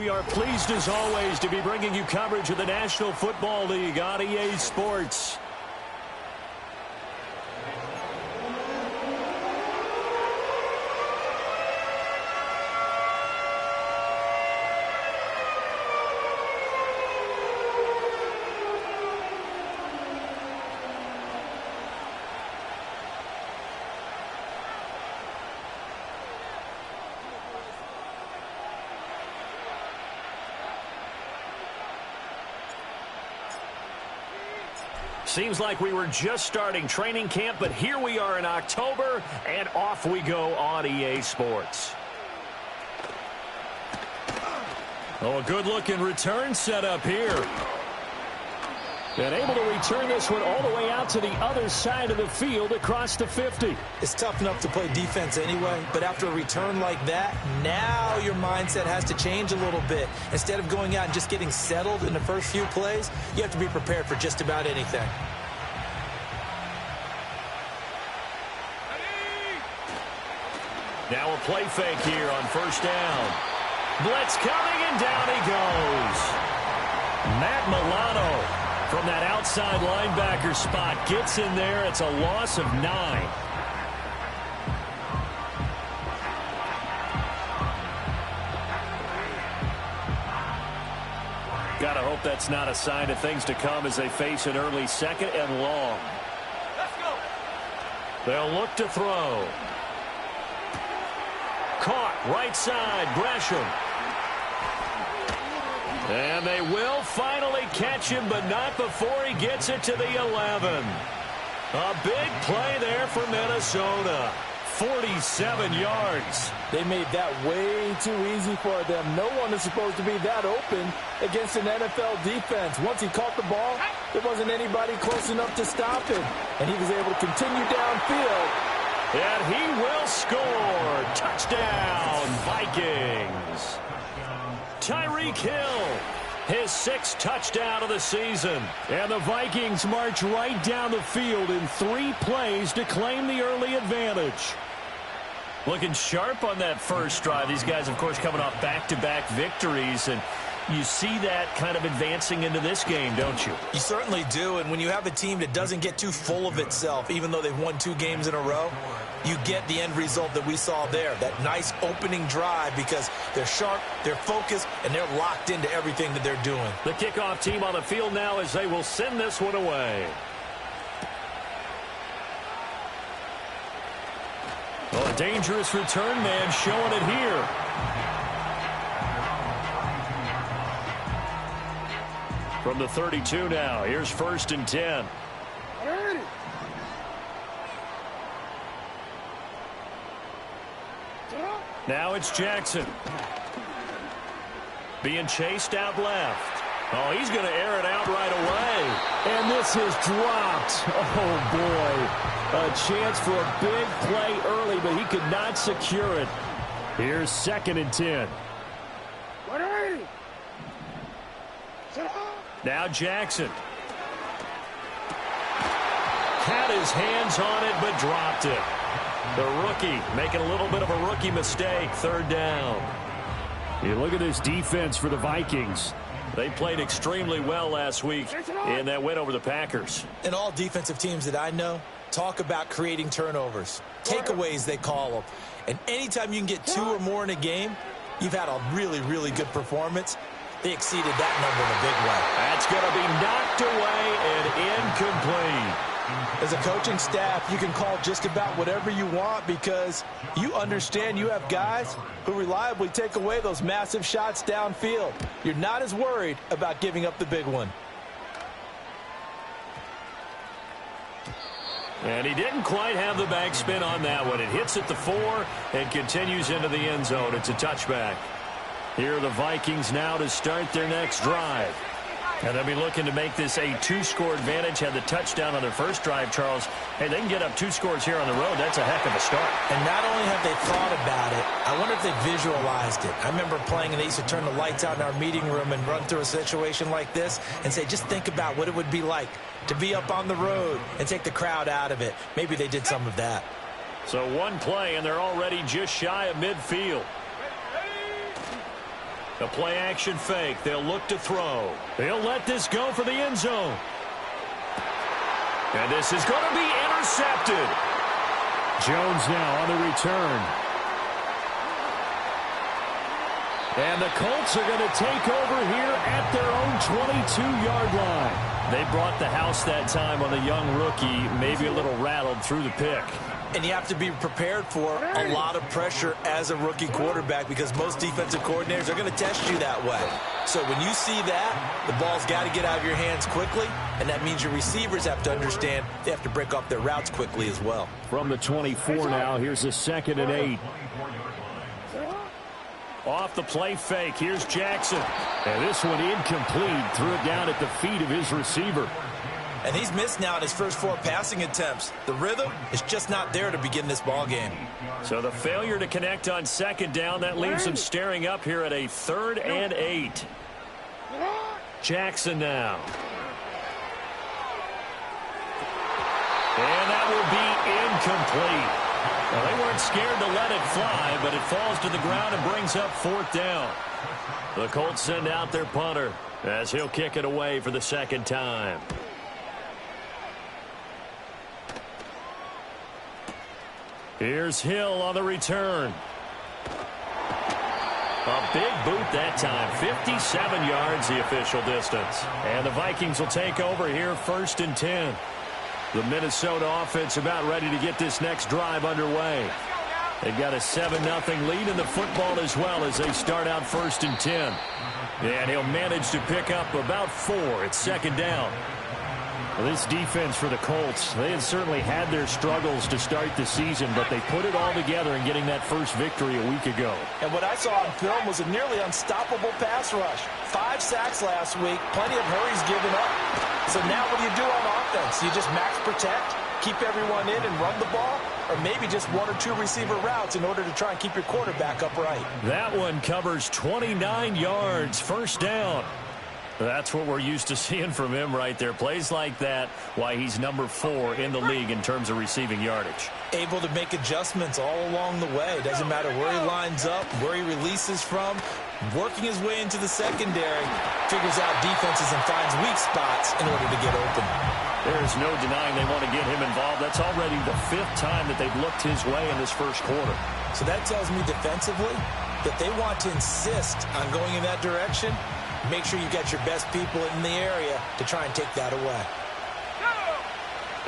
we are pleased as always to be bringing you coverage of the National Football League on EA Sports. Seems like we were just starting training camp, but here we are in October, and off we go on EA Sports. Oh, a good-looking return setup here. And able to return this one all the way out to the other side of the field across the 50. It's tough enough to play defense anyway, but after a return like that, now your mindset has to change a little bit. Instead of going out and just getting settled in the first few plays, you have to be prepared for just about anything. Now a play fake here on first down. Blitz coming, and down he goes. Matt Milano from that outside linebacker spot gets in there. It's a loss of 9. Gotta hope that's not a sign of things to come as they face an early second and long. Let's go. They'll look to throw. Caught right side, Gresham. And they will finally catch him, but not before he gets it to the 11. A big play there for Minnesota. 47 yards. They made that way too easy for them. No one is supposed to be that open against an NFL defense. Once he caught the ball, there wasn't anybody close enough to stop him. And he was able to continue downfield. And he will score. Touchdown, Vikings. Tyreek Hill, his 6th touchdown of the season. And the Vikings march right down the field in 3 plays to claim the early advantage. Looking sharp on that first drive. These guys, of course, coming off back-to-back victories, and you see that kind of advancing into this game, don't you? You certainly do, and when you have a team that doesn't get too full of itself, even though they've won 2 games in a row, you get the end result that we saw there, that nice opening drive, because they're sharp, they're focused, and they're locked into everything that they're doing. The kickoff team on the field now as they will send this one away. Oh, a dangerous return man showing it here. From the 32 now, here's 1st and 10. Now it's Jackson. Being chased out left. Oh, he's going to air it out right away. And this is dropped. Oh, boy. A chance for a big play early, but he could not secure it. Here's 2nd and 10. Now Jackson. Had his hands on it, but dropped it. The rookie making a little bit of a rookie mistake. 3rd down. You look at this defense for the Vikings. They played extremely well last week in that win over the Packers. And all defensive teams that I know talk about creating turnovers. Takeaways, they call them. And anytime you can get 2 or more in a game, you've had a really, really good performance. They exceeded that number in a big way. That's going to be knocked away and incomplete. As a coaching staff, you can call just about whatever you want because you understand you have guys who reliably take away those massive shots downfield. You're not as worried about giving up the big one. And he didn't quite have the backspin on that one. It hits at the 4 and continues into the end zone. It's a touchback. Here are the Vikings now to start their next drive. And they'll be looking to make this a 2-score advantage. Had the touchdown on their first drive, Charles. Hey, they can get up 2 scores here on the road. That's a heck of a start. And not only have they thought about it, I wonder if they visualized it. I remember playing, and they used to turn the lights out in our meeting room and run through a situation like this and say, just think about what it would be like to be up on the road and take the crowd out of it. Maybe they did some of that. So 1 play, and they're already just shy of midfield. A play-action fake. They'll look to throw. They'll let this go for the end zone. And this is going to be intercepted. Jones now on the return. And the Colts are going to take over here at their own 22-yard line. They brought the house that time on the young rookie, maybe a little rattled through the pick. And you have to be prepared for a lot of pressure as a rookie quarterback because most defensive coordinators are going to test you that way. So when you see that, the ball's got to get out of your hands quickly, and that means your receivers have to understand they have to break off their routes quickly as well. From the 24 now, here's a 2nd and 8. Off the play fake, here's Jackson. And this one incomplete, threw it down at the feet of his receiver. And he's missed now in his first 4 passing attempts. The rhythm is just not there to begin this ball game. So the failure to connect on 2nd down, that leaves him staring up here at a 3rd and 8. Jackson now. And that will be incomplete. Well, they weren't scared to let it fly, but it falls to the ground and brings up 4th down. The Colts send out their punter as he'll kick it away for the 2nd time. Here's Hill on the return. A big boot that time. 57 yards the official distance. And the Vikings will take over here 1st and 10. The Minnesota offense about ready to get this next drive underway. They've got a 7-0 lead in the football as well as they start out 1st and 10. And he'll manage to pick up about 4. It's 2nd down. Well, this defense for the Colts, they had certainly had their struggles to start the season, but they put it all together in getting that first victory a week ago. And what I saw on film was a nearly unstoppable pass rush. 5 sacks last week, plenty of hurries given up. So now what do you do on offense? You just max protect, keep everyone in and run the ball, or maybe just 1 or 2 receiver routes in order to try and keep your quarterback upright. That one covers 29 yards, 1st down. That's what we're used to seeing from him right there. Plays like that, why he's number 4 in the league in terms of receiving yardage. Able to make adjustments all along the way. Doesn't matter where he lines up, where he releases from. Working his way into the secondary, figures out defenses and finds weak spots in order to get open. There's no denying they want to get him involved. That's already the 5th time that they've looked his way in this first quarter. So that tells me defensively that they want to insist on going in that direction. Make sure you've got your best people in the area to try and take that away.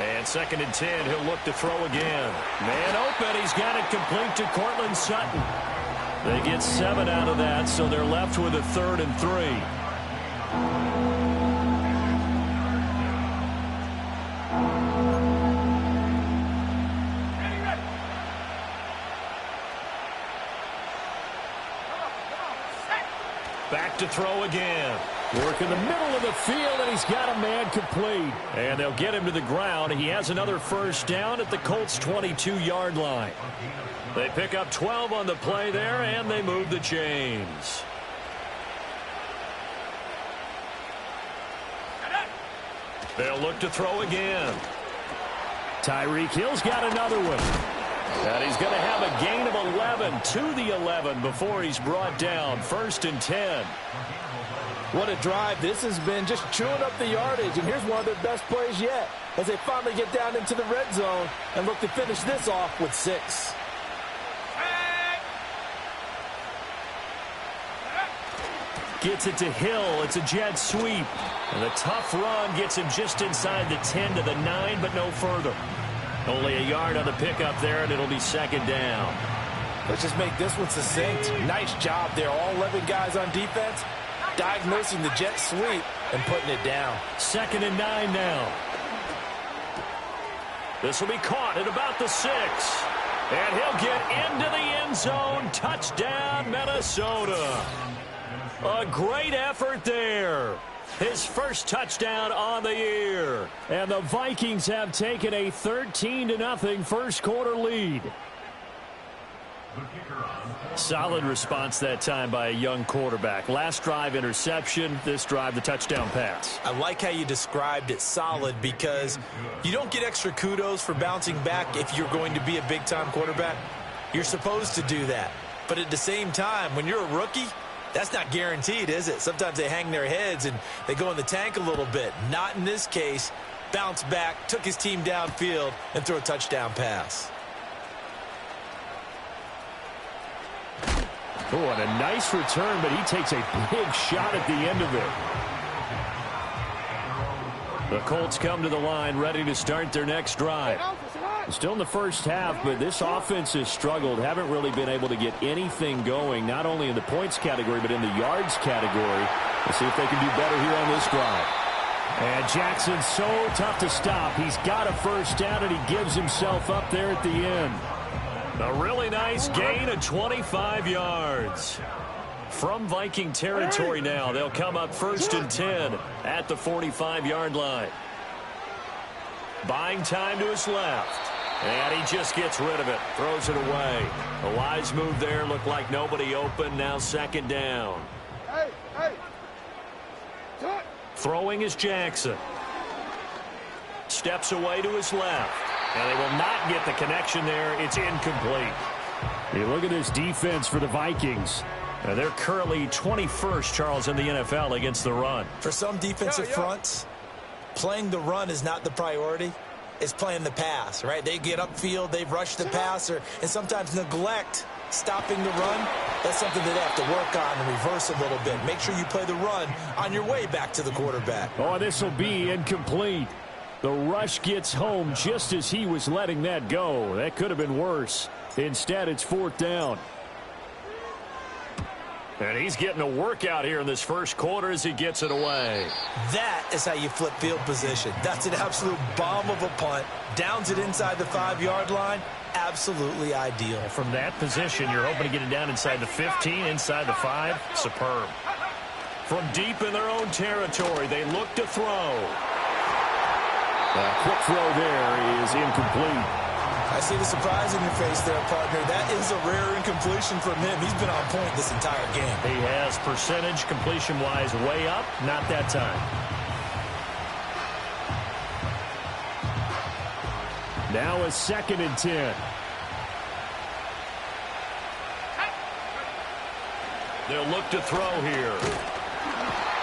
And 2nd and 10, he'll look to throw again. Man open, he's got it complete to Cortland Sutton. They get 7 out of that, so they're left with a 3rd and 3. Back to throw again. Work in the middle of the field, and he's got a man complete. And they'll get him to the ground. He has another 1st down at the Colts' 22-yard line. They pick up 12 on the play there, and they move the chains. They'll look to throw again. Tyreek Hill's got another one. And he's going to have a gain of 11 to the 11 before he's brought down. 1st and 10. What a drive this has been, just chewing up the yardage. And here's one of their best plays yet as they finally get down into the red zone and look to finish this off with 6. Gets it to Hill. It's a jet sweep. And the tough run gets him just inside the 10 to the 9, but no further. Only a yard on the pickup there, and it'll be 2nd down. Let's just make this one succinct. Nice job there. All 11 guys on defense diagnosing the jet sweep and putting it down. 2nd and 9 now. This will be caught at about the 6. And he'll get into the end zone. Touchdown, Minnesota. A great effort there. His first touchdown on the year. And the Vikings have taken a 13-0 first quarter lead. Solid response that time by a young quarterback. Last drive, interception. This drive, the touchdown pass. I like how you described it, solid, because you don't get extra kudos for bouncing back if you're going to be a big-time quarterback. You're supposed to do that. But at the same time, when you're a rookie, That's not guaranteed, is it? Sometimes they hang their heads and they go in the tank a little bit. Not in this case. Bounced back, took his team downfield, and threw a touchdown pass. Oh, and a nice return, but he takes a big shot at the end of it. The Colts come to the line, ready to start their next drive. Still in the first half, but this offense has struggled. Haven't really been able to get anything going, not only in the points category, but in the yards category. We'll see if they can do better here on this drive. And Jackson's so tough to stop. He's got a first down, and he gives himself up there at the end. A really nice gain of 25 yards. From Viking territory now, they'll come up 1st and 10 at the 45-yard line. Buying time to his left. And he just gets rid of it. Throws it away. A wise move there. Looked like nobody open. Now 2nd down. Throwing is Jackson. Steps away to his left. And they will not get the connection there. It's incomplete. You look at this defense for the Vikings. They're currently 21st, Charles, in the NFL against the run. For some defensive fronts, playing the run is not the priority. It's playing the pass, right? They get upfield, they rush the passer, and sometimes neglect stopping the run. That's something that they have to work on and reverse a little bit. Make sure you play the run on your way back to the quarterback. Oh, this will be incomplete. The rush gets home just as he was letting that go. That could have been worse. Instead, it's 4th down. And he's getting a workout here in this first quarter as he gets it away. That is how you flip field position. That's an absolute bomb of a punt. Downs it inside the 5-yard line. Absolutely ideal. From that position, you're hoping to get it down inside the 15, inside the 5. Superb. From deep in their own territory, they look to throw. A quick throw there is incomplete. I see the surprise in your face there, partner. That is a rare incompletion from him. He's been on point this entire game. He has percentage completion-wise way up. Not that time. Now a 2nd and 10. They'll look to throw here.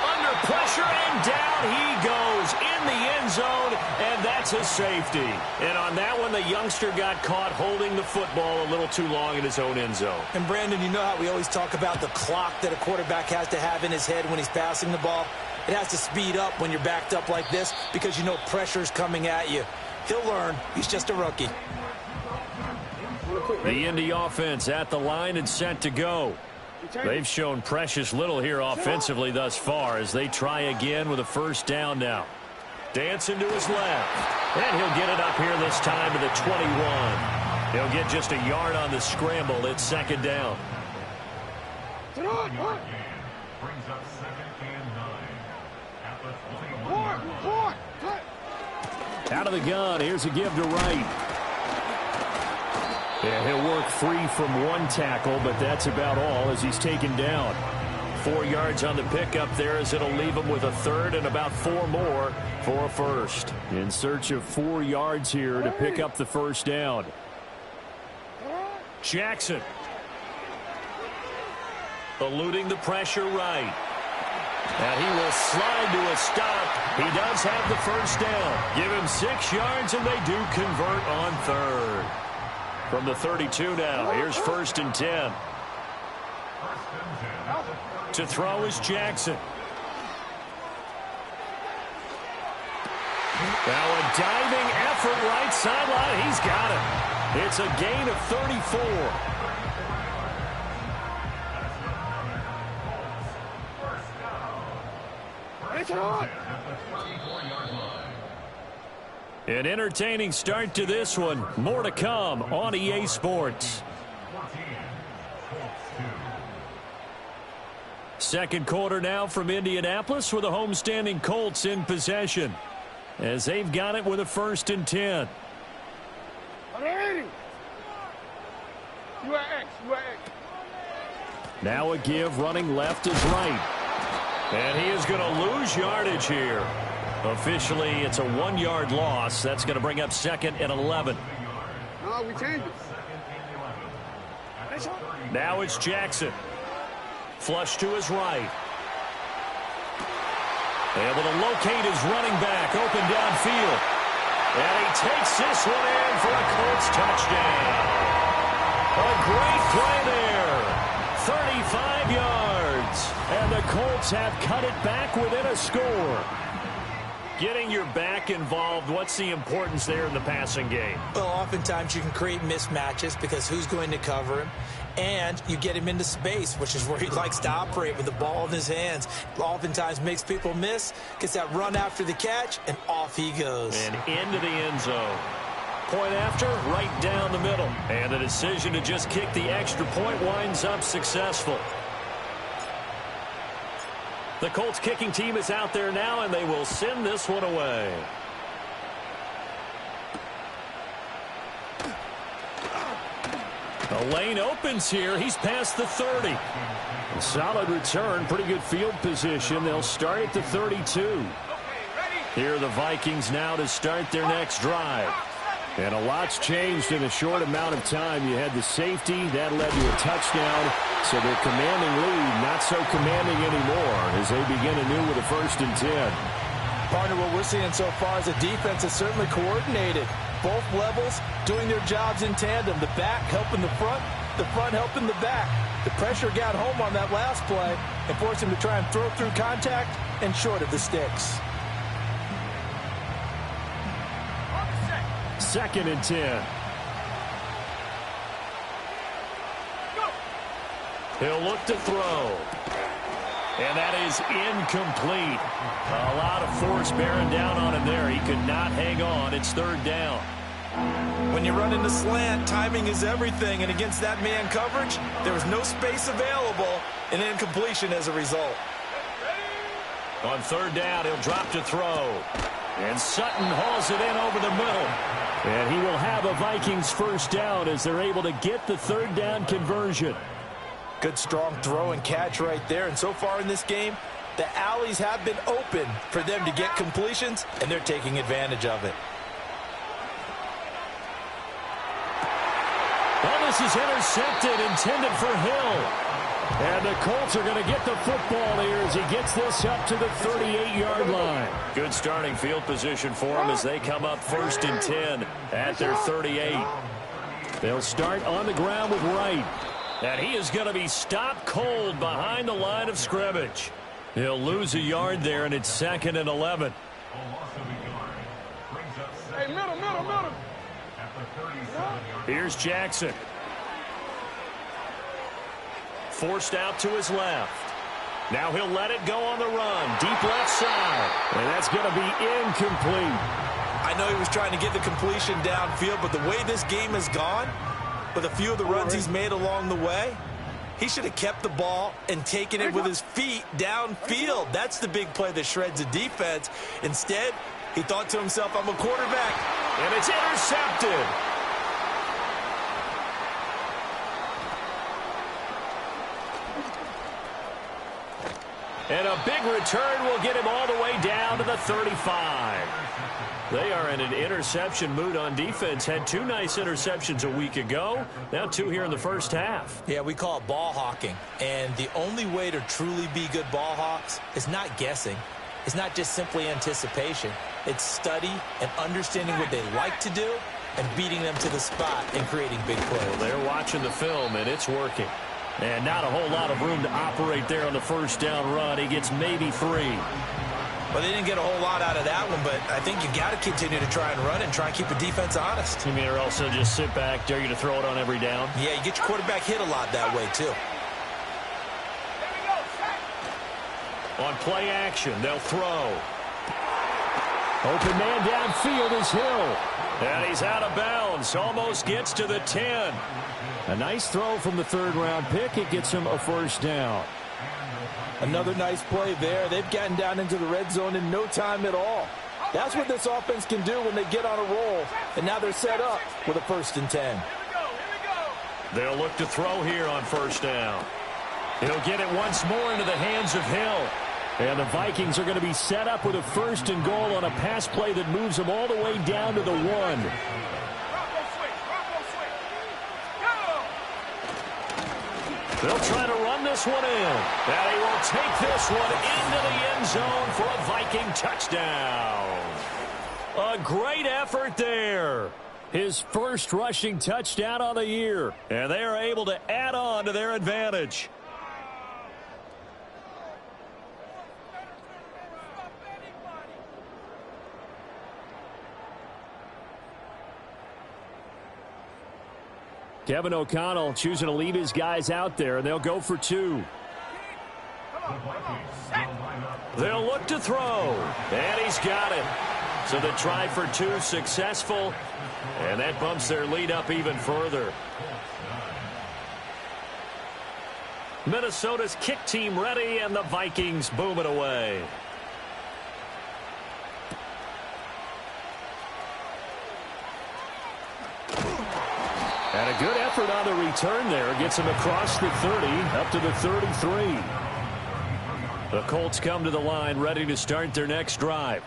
Under pressure, and down he goes in the end zone, and that's a safety. And on that one, the youngster got caught holding the football a little too long in his own end zone. And, Brandon, you know how we always talk about the clock that a quarterback has to have in his head when he's passing the ball? It has to speed up when you're backed up like this because you know pressure's coming at you. He'll learn. He's just a rookie. The Indy offense at the line and set to go. They've shown precious little here offensively thus far as they try again with a first down now. Dancing to his left. And he'll get it up here this time to the 21. He'll get just a yard on the scramble. It's 2nd down. Out of the gun. Here's a give to Wright. Yeah, he'll work 3 from 1 tackle, but that's about all as he's taken down. 4 yards on the pickup there as it'll leave him with a 3rd and about 4 more for a 1st. In search of 4 yards here to pick up the first down. Jackson. Eluding the pressure right. And he will slide to a stop. He does have the first down. Give him 6 yards, and they do convert on 3rd. From the 32 now, here's 1st and 10. To throw is Jackson. Now a diving effort right sideline. He's got it. It's a gain of 34. An entertaining start to this one. More to come on EA Sports. Second quarter now from Indianapolis with the homestanding Colts in possession as they've got it with a 1st and 10. Now a give, running left is right. And he is going to lose yardage here. Officially, it's a 1-yard loss. That's going to bring up 2nd and 11. No, we changed it. Now it's Jackson. Flush to his right. Able to locate his running back, open downfield. And he takes this one in for a Colts touchdown. A great play there. 35 yards. And the Colts have cut it back within a score. Getting your back involved, what's the importance there in the passing game? Well, oftentimes you can create mismatches because who's going to cover him? And you get him into space, which is where he likes to operate with the ball in his hands. Oftentimes makes people miss, gets that run after the catch, and off he goes. And into the end zone. Point after, right down the middle. And the decision to just kick the extra point winds up successful. The Colts kicking team is out there now, and they will send this one away. The lane opens here. He's past the 30. A solid return, pretty good field position. They'll start at the 32. Here are the Vikings now to start their next drive. And a lot's changed in a short amount of time. You had the safety. That led to a touchdown. So their commanding lead, not so commanding anymore as they begin anew with a 1st and 10. Partner, what we're seeing so far is the defense is certainly coordinated. Both levels doing their jobs in tandem. The back helping the front helping the back. The pressure got home on that last play and forced him to try and throw through contact and short of the sticks. 2nd and 10. He'll look to throw. And that is incomplete. A lot of force bearing down on him there. He could not hang on. It's 3rd down. When you run into slant, timing is everything. And against that man coverage, there was no space available. And incompletion as a result. On 3rd down, he'll drop to throw. And Sutton hauls it in over the middle. And he will have a Vikings 1st down as they're able to get the 3rd down conversion. Good strong throw and catch right there. And so far in this game, the alleys have been open for them to get completions, and they're taking advantage of it. Well, this is intercepted, intended for Hill. And the Colts are going to get the football here as he gets this up to the 38-yard line. Good starting field position for him as they come up 1st and 10 at their 38. They'll start on the ground with Wright. And he is going to be stopped cold behind the line of scrimmage. He'll lose a yard there, and it's 2nd and 11. Hey, middle. Here's Jackson. Forced out to his left. Now he'll let it go on the run. Deep left side. And that's going to be incomplete. I know he was trying to get the completion downfield, but the way this game has gone, with a few of the runs he's made along the way, he should have kept the ball and taken it with his feet downfield. That's the big play that shreds the defense. Instead, he thought to himself, I'm a quarterback. And it's intercepted. And a big return will get him all the way down to the 35. They are in an interception mood on defense. Had 2 nice interceptions a week ago. Now 2 here in the 1st half. Yeah, we call it ball hawking. And the only way to truly be good ball hawks is not guessing. It's not just simply anticipation. It's study and understanding what they like to do and beating them to the spot and creating big plays. Well, they're watching the film, and it's working. And not a whole lot of room to operate there on the 1st down run. He gets maybe 3. Well, they didn't get a whole lot out of that one, but I think you got to continue to try and run and try and keep the defense honest. You mean or also just sit back, dare you to throw it on every down? Yeah, you get your quarterback hit a lot that way, too. On play action, they'll throw. Open man downfield is Hill. And he's out of bounds. Almost gets to the 10. A nice throw from the 3rd-round pick. It gets him a 1st down. Another nice play there. They've gotten down into the red zone in no time at all. That's what this offense can do when they get on a roll. And now they're set up with a 1st and 10. They'll look to throw here on 1st down. He'll get it once more into the hands of Hill. And the Vikings are going to be set up with a 1st and goal on a pass play that moves them all the way down to the 1. They'll try to run this one in. And he will take this one into the end zone for a Viking touchdown. A great effort there. His first rushing touchdown on the year. And they are able to add on to their advantage. Kevin O'Connell choosing to leave his guys out there, and they'll go for two. They'll look to throw, and he's got it. So the try for two successful, and that bumps their lead up even further. Minnesota's kick team ready, and the Vikings boom it away. And a good effort on the return there. Gets him across the 30, up to the 33. The Colts come to the line, ready to start their next drive.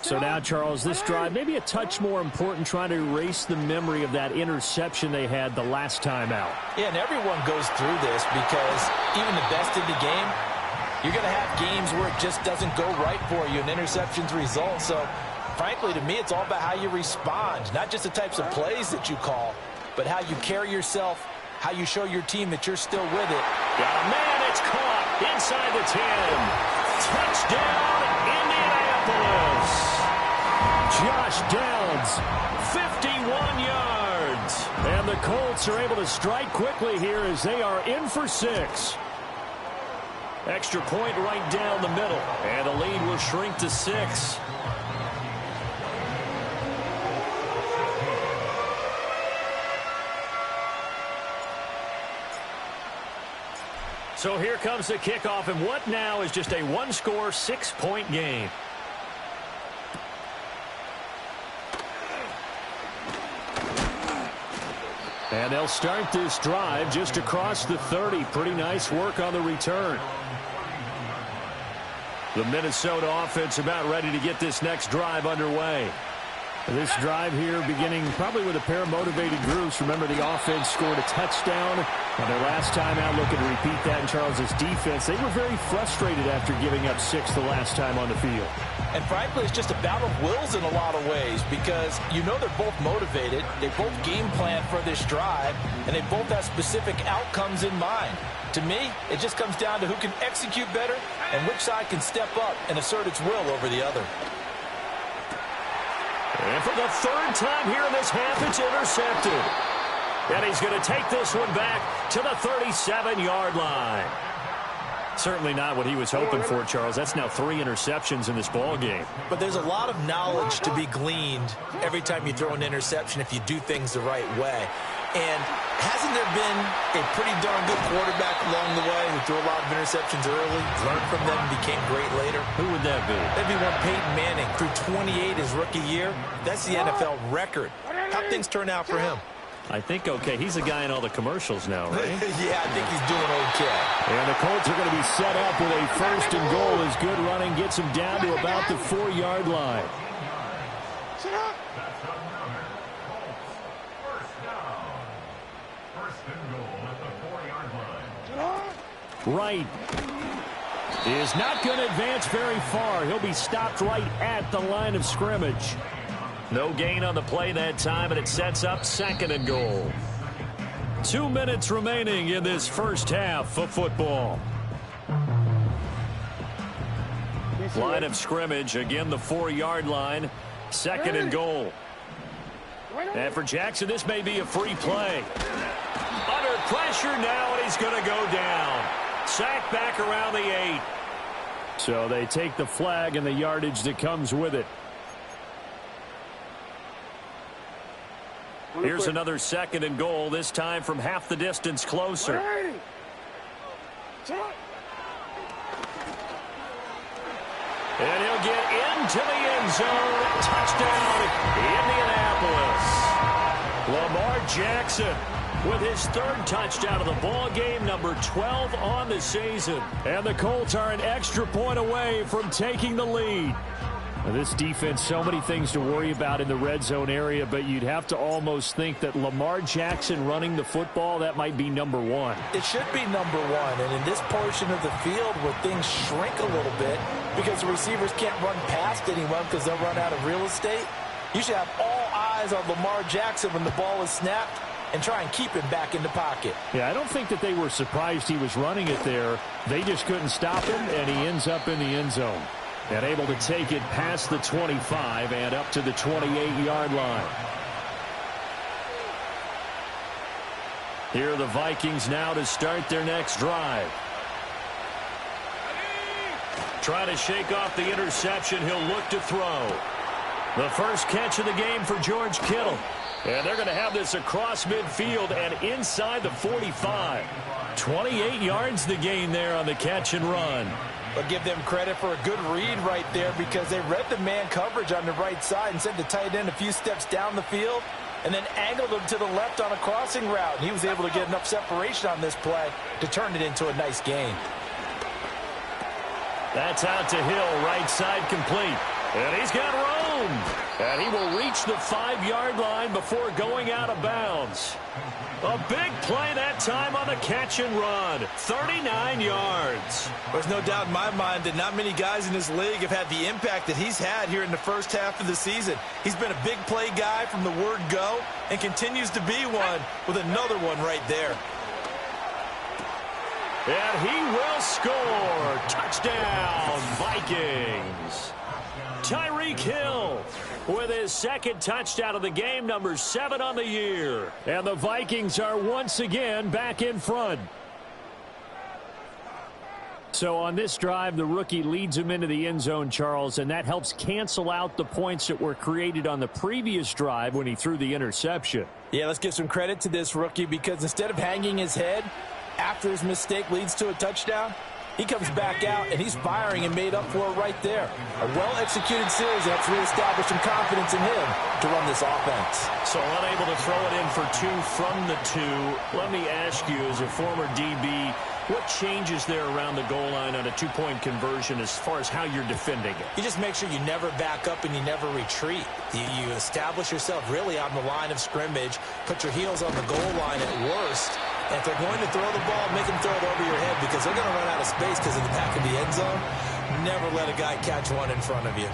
So now, Charles, this drive may be a touch more important, trying to erase the memory of that interception they had the last time out. Yeah, and everyone goes through this because even the best in the game, you're going to have games where it just doesn't go right for you, and interceptions result. So, frankly, to me, it's all about how you respond, not just the types of plays that you call, but how you carry yourself, how you show your team that you're still with it. Got a man, it's caught inside the 10. Touchdown, Indianapolis. Josh Downs, 51 yards. And the Colts are able to strike quickly here as they are in for 6. Extra point right down the middle. And the lead will shrink to 6. So here comes the kickoff, and what now is just a one-score, 6-point game. And they'll start this drive just across the 30. Pretty nice work on the return. The Minnesota offense about ready to get this next drive underway. This drive here beginning probably with a pair of motivated groups. Remember, the offense scored a touchdown on their last time out, looking to repeat that in Charles's defense. They were very frustrated after giving up 6 the last time on the field. And frankly, it's just a battle of wills in a lot of ways because you know they're both motivated. They both game plan for this drive, and they both have specific outcomes in mind. To me, it just comes down to who can execute better and which side can step up and assert its will over the other. And for the third time here in this half, it's intercepted. And he's going to take this one back to the 37-yard line. Certainly not what he was hoping for, Charles. That's now 3 interceptions in this ball game. But there's a lot of knowledge to be gleaned every time you throw an interception if you do things the right way. And hasn't there been a pretty darn good quarterback along the way who threw a lot of interceptions early, learned from them, and became great later? Who would that be? That'd be one Peyton Manning. Threw 28 his rookie year. That's the NFL record. How'd things turn out for him? I think okay. He's a guy in all the commercials now, right? Yeah, I think he's doing okay. And the Colts are going to be set up with a first and goal as good running gets him down to about the 4-yard line. Wright is not going to advance very far. He'll be stopped right at the line of scrimmage. No gain on the play that time, and it sets up 2nd and goal. 2 minutes remaining in this first half of football. Line of scrimmage, again the 4-yard line. 2nd and goal. And for Jackson, this may be a free play. Under pressure now, and he's going to go down. Sacked back around the 8. So they take the flag and the yardage that comes with it. Here's another 2nd and goal, this time from half the distance closer. And he'll get into the end zone. Touchdown, Indianapolis. Lamar Jackson with his 3rd touchdown of the ball game, number 12 on the season. And the Colts are an extra point away from taking the lead. This defense, so many things to worry about in the red zone area, but you'd have to almost think that Lamar Jackson running the football, that might be number one. It should be number one, and in this portion of the field where things shrink a little bit because the receivers can't run past anyone because they'll run out of real estate, you should have all eyes on Lamar Jackson when the ball is snapped and try and keep him back in the pocket. Yeah, I don't think that they were surprised he was running it there. They just couldn't stop him, and he ends up in the end zone. And able to take it past the 25 and up to the 28-yard line. Here are the Vikings now to start their next drive. Try to shake off the interception. He'll look to throw. The first catch of the game for George Kittle. And they're going to have this across midfield and inside the 45. 28 yards the gain there on the catch and run. I'll give them credit for a good read right there because they read the man coverage on the right side and sent the tight end a few steps down the field and then angled him to the left on a crossing route. And he was able to get enough separation on this play to turn it into a nice gain. That's out to Hill, right side complete. And he's got room. And he will reach the 5-yard line before going out of bounds. A big play that time on the catch and run. 39 yards. There's no doubt in my mind that not many guys in this league have had the impact that he's had here in the first half of the season. He's been a big play guy from the word go and continues to be one with another one right there. And he will score. Touchdown, Vikings. Tyreek Hill with his second touchdown of the game, number 7 on the year. And the Vikings are once again back in front. So on this drive, the rookie leads him into the end zone, Charles, and that helps cancel out the points that were created on the previous drive when he threw the interception. Yeah, let's give some credit to this rookie because instead of hanging his head after his mistake leads to a touchdown, he comes back out, and he's firing and made up for it right there. A well-executed series helps reestablish some confidence in him to run this offense. So unable to throw it in for 2 from the 2. Let me ask you, as a former DB, what changes there around the goal line on a 2-point conversion as far as how you're defending it? You just make sure you never back up and you never retreat. You establish yourself really on the line of scrimmage, put your heels on the goal line at worst. And if they're going to throw the ball, make them throw it over your head because they're going to run out of space because of the back of the end zone. Never let a guy catch one in front of you.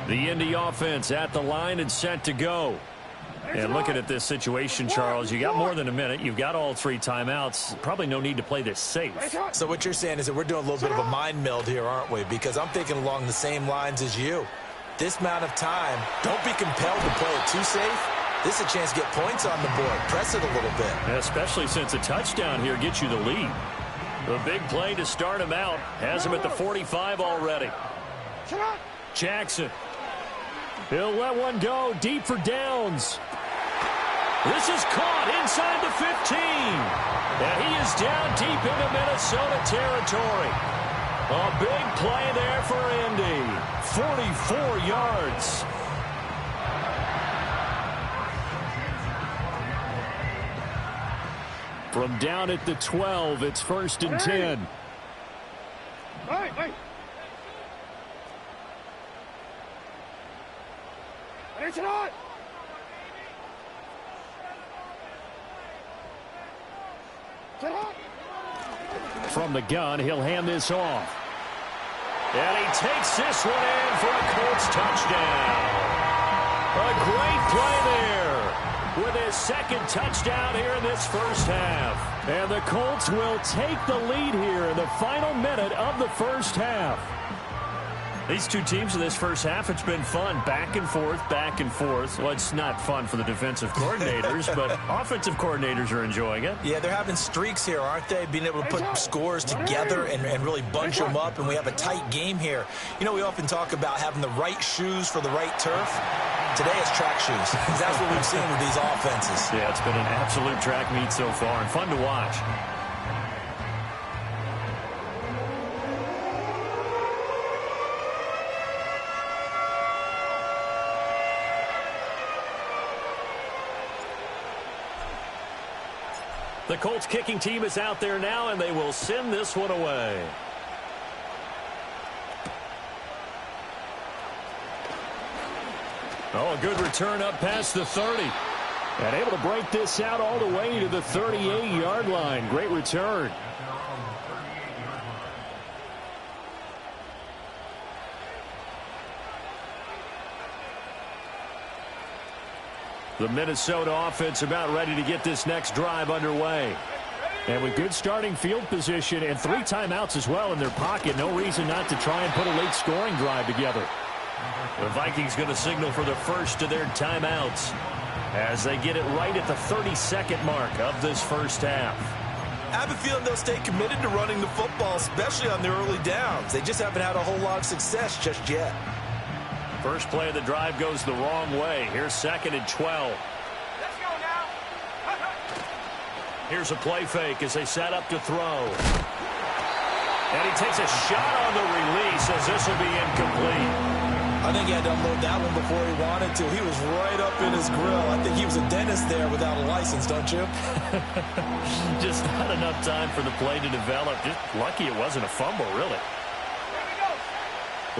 The Indy offense at the line and set to go. And looking at this situation, Charles, you got more than a minute. You've got all 3 timeouts. Probably no need to play this safe. So what you're saying is that we're doing a little bit of a mind meld here, aren't we? Because I'm thinking along the same lines as you. This amount of time, don't be compelled to play it too safe. This is a chance to get points on the board. Press it a little bit. Especially since a touchdown here gets you the lead. The big play to start him out. Has him at the 45 already. Jackson. He'll let one go deep for downs. This is caught inside the 15. And he is down deep into Minnesota territory. A big play there for Indy. 44 yards. From down at the 12, it's 1st and 10. Hey. From the gun, he'll hand this off. And he takes this one in for a Colts touchdown. A great play there with his second touchdown here in this first half. And the Colts will take the lead here in the final minute of the first half. These two teams in this first half, it's been fun. Back and forth, back and forth. Well, it's not fun for the defensive coordinators, but offensive coordinators are enjoying it. Yeah, they're having streaks here, aren't they? Being able to put scores together and really bunch them up, and we have a tight game here. You know, we often talk about having the right shoes for the right turf. Today it's track shoes. That's what we've seen with these offenses. Yeah, it's been an absolute track meet so far and fun to watch. The Colts kicking team is out there now, and they will send this one away. Oh, a good return up past the 30. And able to break this out all the way to the 38-yard line. Great return. The Minnesota offense about ready to get this next drive underway. And with good starting field position and 3 timeouts as well in their pocket, no reason not to try and put a late scoring drive together. The Vikings going to signal for the first of their timeouts as they get it right at the 32nd mark of this first half. I have a feeling they'll stay committed to running the football, especially on their early downs. They just haven't had a whole lot of success just yet. First play of the drive goes the wrong way. Here's 2nd and 12. Let's go now. Here's a play fake as they set up to throw. And he takes a shot on the release as this will be incomplete. I think he had to unload that one before he wanted to. He was right up in his grill. I think he was a dentist there without a license, don't you? Just not enough time for the play to develop. Just lucky it wasn't a fumble, really.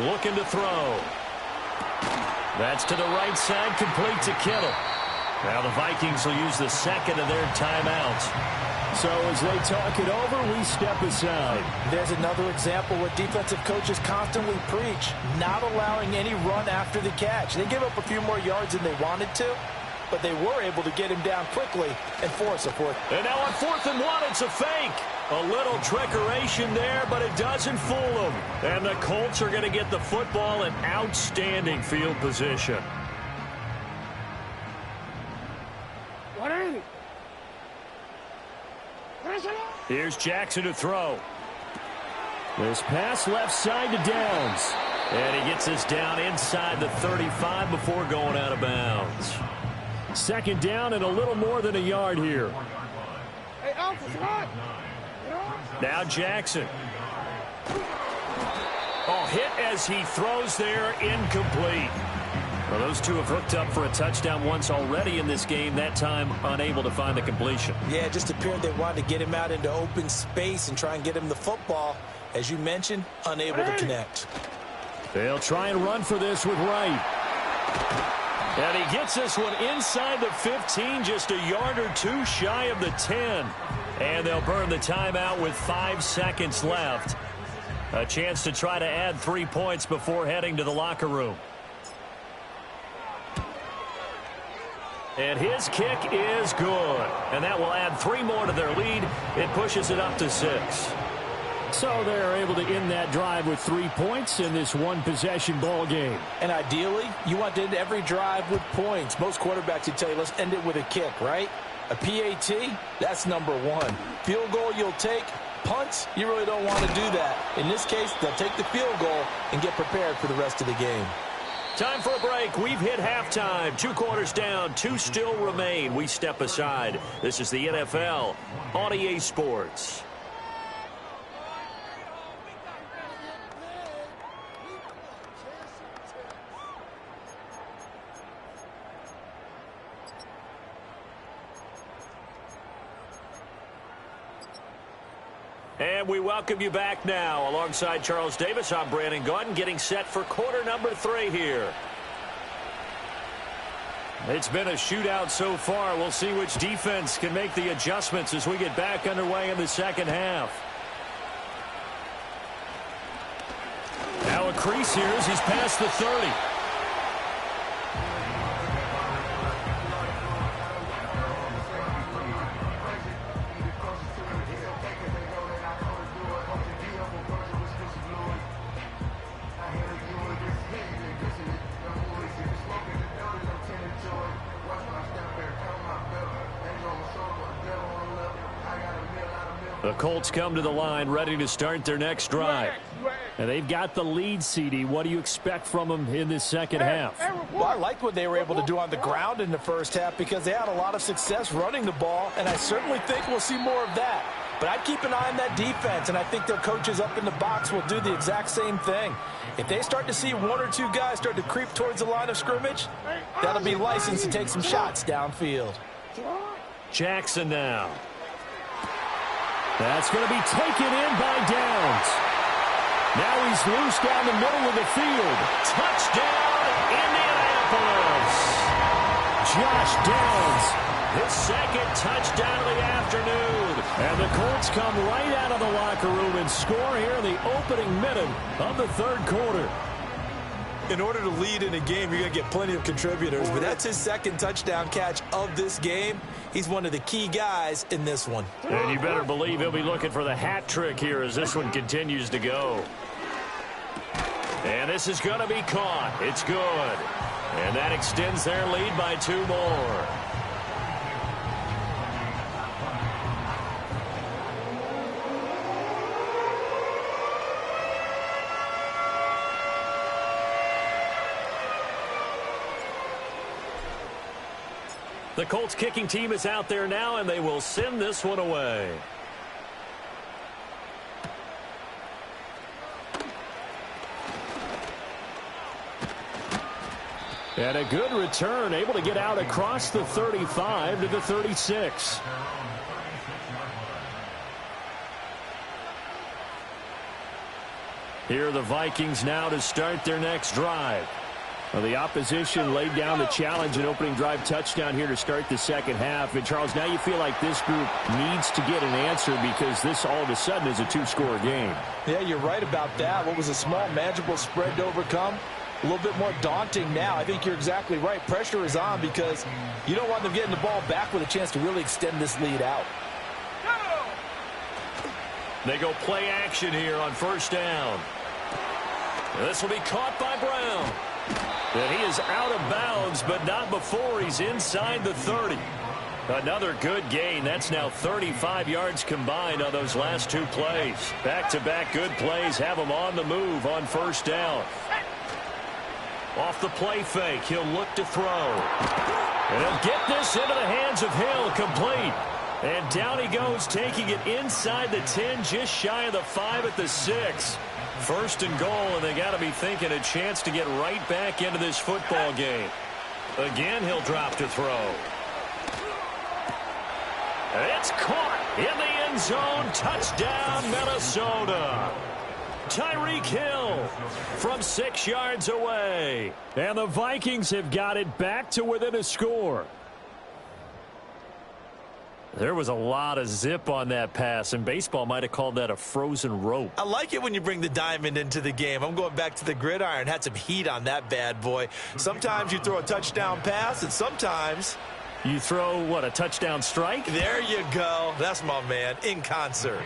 Looking to throw. That's to the right side, complete to Kittle. Now the Vikings will use the second of their timeouts. So as they talk it over, we step aside. There's another example where defensive coaches constantly preach, not allowing any run after the catch. They gave up a few more yards than they wanted to, but they were able to get him down quickly and force a fourth. And now on 4th and 1, it's a fake. A little trickeration there, but it doesn't fool them. And the Colts are going to get the football in outstanding field position. Here's Jackson to throw. This pass left side to Downs. And he gets this down inside the 35 before going out of bounds. 2nd down and a little more than a yard here. Hey, Alpha, come on. Now Jackson. Oh, hit as he throws there, incomplete. Well, those two have hooked up for a touchdown once already in this game, that time unable to find the completion. Yeah, it just appeared they wanted to get him out into open space and try and get him the football. As you mentioned, unable to connect. They'll try and run for this with Wright. And he gets this one inside the 15, just a yard or two shy of the 10. And they'll burn the timeout with 5 seconds left. A chance to try to add 3 points before heading to the locker room. And his kick is good. And that will add 3 more to their lead. It pushes it up to 6. So they're able to end that drive with 3 points in this one-possession ball game. And ideally, you want to end every drive with points. Most quarterbacks would tell you, let's end it with a kick, right? A PAT, that's number 1. Field goal you'll take. Punts, you really don't want to do that. In this case, they'll take the field goal and get prepared for the rest of the game. Time for a break. We've hit halftime. 2 quarters down. 2 still remain. We step aside. This is the NFL on EA Sports. And we welcome you back now. Alongside Charles Davis, I'm Brandon Gaudin, getting set for quarter number 3 here. It's been a shootout so far. We'll see which defense can make the adjustments as we get back underway in the second half. Now a crease here as he's past the 30. The Colts come to the line ready to start their next drive. And they've got the lead, CD. What do you expect from them in this second half? Well, I liked what they were able to do on the ground in the first half because they had a lot of success running the ball, and I certainly think we'll see more of that. But I'd keep an eye on that defense, and I think their coaches up in the box will do the exact same thing. If they start to see 1 or 2 guys start to creep towards the line of scrimmage, that'll be licensed to take some shots downfield. Jackson now. That's going to be taken in by Downs. Now he's loose down the middle of the field. Touchdown, Indianapolis. Josh Downs, his second touchdown of the afternoon. And the Colts come right out of the locker room and score here in the opening minute of the third quarter. In order to lead in a game, you're going to get plenty of contributors, but that's his second touchdown catch of this game. He's one of the key guys in this one. And you better believe he'll be looking for the hat trick here as this one continues to go. And this is going to be caught. It's good. And that extends their lead by 2 more. The Colts kicking team is out there now, and they will send this one away. And a good return, able to get out across the 35 to the 36. Here are the Vikings now to start their next drive. Well, the opposition laid down the challenge and opening drive touchdown here to start the second half. And, Charles, now you feel like this group needs to get an answer because this all of a sudden is a 2-score game. Yeah, you're right about that. What was a small, manageable spread to overcome? A little bit more daunting now. I think you're exactly right. Pressure is on because you don't want them getting the ball back with a chance to really extend this lead out. They go play action here on first down. This will be caught by Brown. And he is out of bounds, but not before he's inside the 30. Another good gain. That's now 35 yards combined on those last 2 plays. Back-to-back good plays have him on the move on first down. Off the play fake, he'll look to throw. And he'll get this into the hands of Hill, complete. And down he goes, taking it inside the 10, just shy of the 5 at the 6. First and goal, and they got to be thinking a chance to get right back into this football game. Again, he'll drop to throw. It's caught in the end zone. Touchdown, Minnesota. Tyreek Hill from 6 yards away. And the Vikings have got it back to within a score. There was a lot of zip on that pass, and baseball might have called that a frozen rope. I like it when you bring the diamond into the game. I'm going back to the gridiron. Had some heat on that bad boy. Sometimes you throw a touchdown pass, and sometimes you throw, what, a touchdown strike? There you go. That's my man, in concert.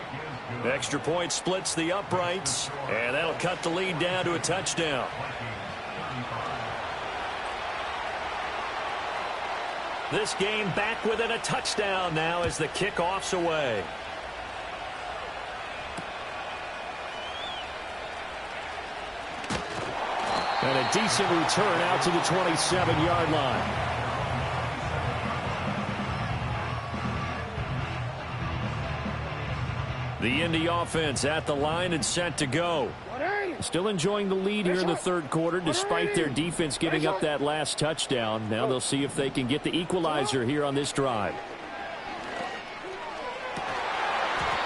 Extra point splits the uprights, and that'll cut the lead down to a touchdown. This game back within a touchdown now as the kickoff's away. And a decent return out to the 27-yard line. The Indy offense at the line and set to go. Still enjoying the lead here in the third quarter despite their defense giving up that last touchdown. Now they'll see if they can get the equalizer here on this drive.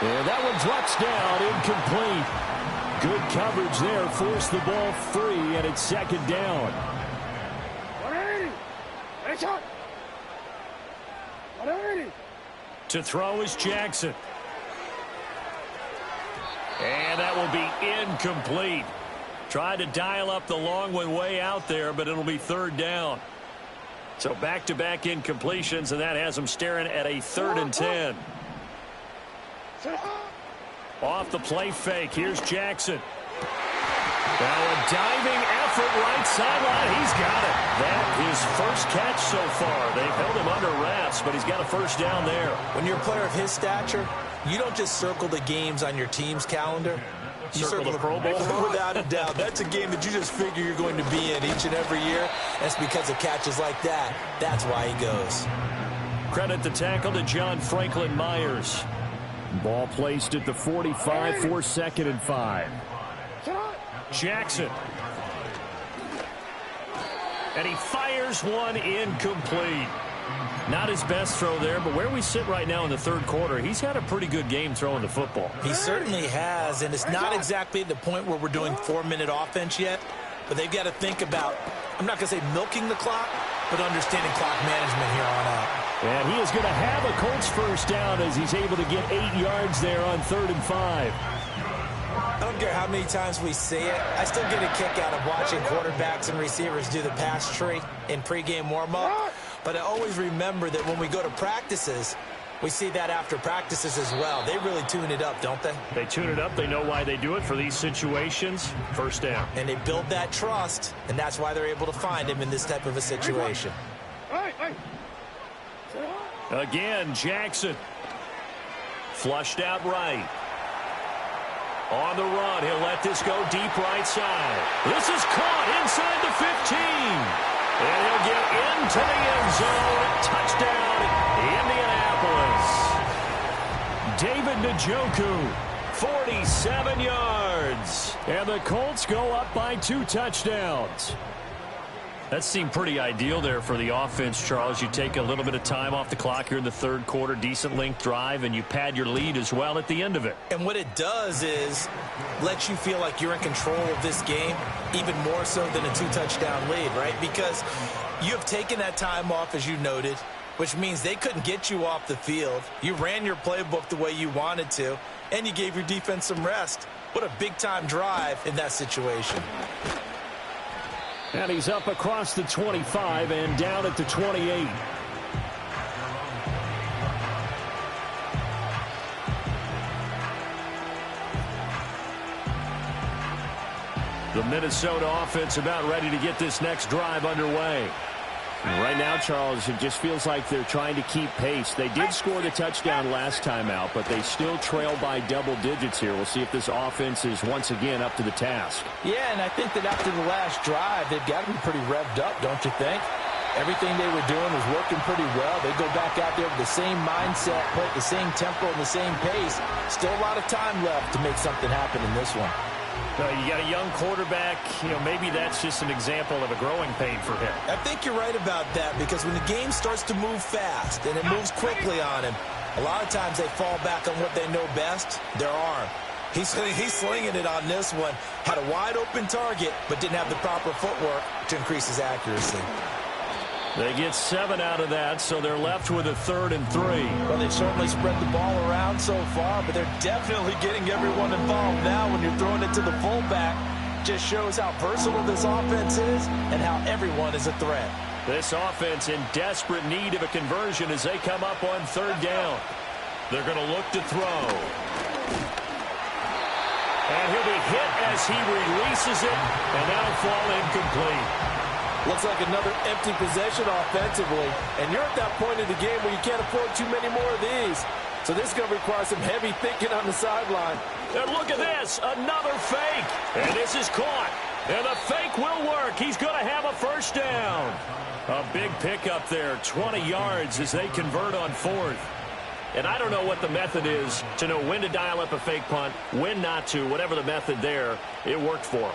And that one drops down, incomplete. Good coverage there, forced the ball free, and it's second down. To throw is Jackson. And that will be incomplete. Tried to dial up the long one way out there, but it'll be third down. So back-to-back incompletions, and that has them staring at a 3rd and 10. Off the play fake, here's Jackson. Now a diving effort right sideline. He's got it. That is first catch so far. They've held him under wraps, but he's got a first down there. When you're a player of his stature, you don't just circle the games on your team's calendar. You circle the Pro Bowl. Without a doubt. That's a game that you just figure you're going to be in each and every year. That's because of catches like that. That's why he goes. Credit the tackle to John Franklin Myers. Ball placed at the 45 for 2nd and 5. Jackson. And he fires one incomplete. Not his best throw there, but where we sit right now in the third quarter, he's had a pretty good game throwing the football. He certainly has, and it's not exactly at the point where we're doing 4-minute offense yet, but they've got to think about, I'm not going to say milking the clock, but understanding clock management here on out. And he is going to have a Colts first down as he's able to get 8 yards there on 3rd and 5. I don't care how many times we see it. I still get a kick out of watching quarterbacks and receivers do the pass tree in pregame warm-up. But I always remember that when we go to practices, we see that after practices as well. They really tune it up, don't they? They tune it up. They know why they do it for these situations. First down. And they build that trust, and that's why they're able to find him in this type of a situation. Again, Jackson. Flushed out right. On the run, he'll let this go deep right side. This is caught inside the 15. And he'll get into the end zone. Touchdown, Indianapolis. David Njoku, 47 yards. And the Colts go up by 2 touchdowns. That seemed pretty ideal there for the offense, Charles. You take a little bit of time off the clock here in the 3rd quarter, decent length drive, and you pad your lead as well at the end of it. And what it does is let you feel like you're in control of this game, even more so than a 2-touchdown lead, right? Because you have taken that time off, as you noted, which means they couldn't get you off the field. You ran your playbook the way you wanted to, and you gave your defense some rest. What a big-time drive in that situation. And he's up across the 25 and down at the 28. The Minnesota offense about ready to get this next drive underway. And right now, Charles, it just feels like they're trying to keep pace. They did score the touchdown last time out, but they still trail by double digits here. We'll see if this offense is once again up to the task. Yeah, and I think that after the last drive, they've got to be pretty revved up, don't you think? Everything they were doing was working pretty well. They go back out there with the same mindset, play at the same tempo and the same pace. Still a lot of time left to make something happen in this one. You got a young quarterback. Maybe that's just an example of a growing pain for him. I think you're right about that, because when the game starts to move fast and it moves quickly on him, a lot of times they fall back on what they know best, their arm. He's slinging it on this one. Had a wide open target, but didn't have the proper footwork to increase his accuracy. They get 7 out of that, so they're left with a 3rd and 3. Well, they've certainly spread the ball around so far, but they're definitely getting everyone involved now when you're throwing it to the fullback. Just shows how versatile this offense is and how everyone is a threat. This offense in desperate need of a conversion as they come up on 3rd down. They're going to look to throw. And he'll be hit as he releases it, and that'll fall incomplete. Looks like another empty possession offensively, and you're at that point in the game where you can't afford too many more of these. So this is going to require some heavy thinking on the sideline. And look at this, another fake. And this is caught. And the fake will work. He's going to have a first down. A big pickup there, 20 yards as they convert on 4th. And I don't know what the method is to know when to dial up a fake punt, when not to. Whatever the method there, it worked for him.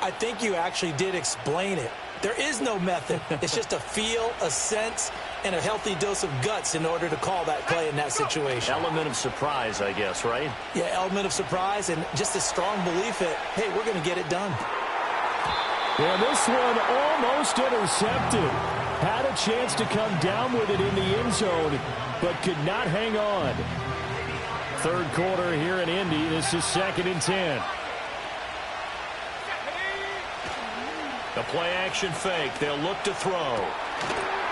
I think you actually did explain it. There is no method. It's just a feel, a sense, and a healthy dose of guts in order to call that play in that situation. Element of surprise, I guess, right? Yeah, element of surprise and just a strong belief that, hey, we're going to get it done. And this one almost intercepted. Had a chance to come down with it in the end zone, but could not hang on. 3rd quarter here in Indy. This is 2nd and 10. The play-action fake. They'll look to throw.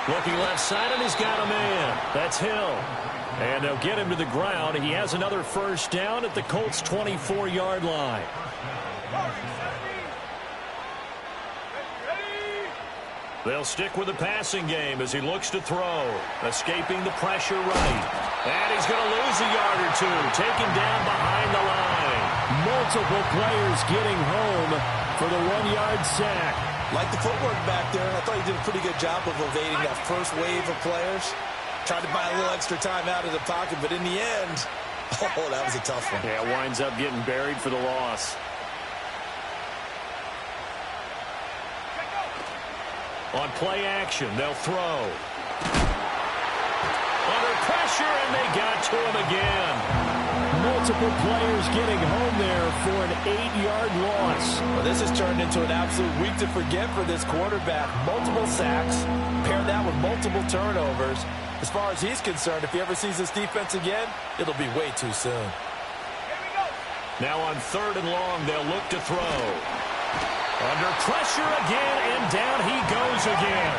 Looking left side, and he's got a man. That's Hill. And they'll get him to the ground. He has another first down at the Colts' 24-yard line. They'll stick with the passing game as he looks to throw. Escaping the pressure right. And he's going to lose a yard or two. Taken down behind the line. Multiple players getting home for the 1-yard sack. Like the footwork back there, I thought he did a pretty good job of evading that first wave of players. Tried to buy a little extra time out of the pocket, but in the end, oh, that was a tough one. Yeah, winds up getting buried for the loss. On play action, they'll throw. Under pressure, and they got to him again. multiple players getting home there for an 8-yard loss. Well, this has turned into an absolute week to forget for this quarterback. Multiple sacks, pair that with multiple turnovers. As far as he's concerned, if he ever sees this defense again, it'll be way too soon. Now on 3rd and long, they'll look to throw. Under pressure again, and down he goes again.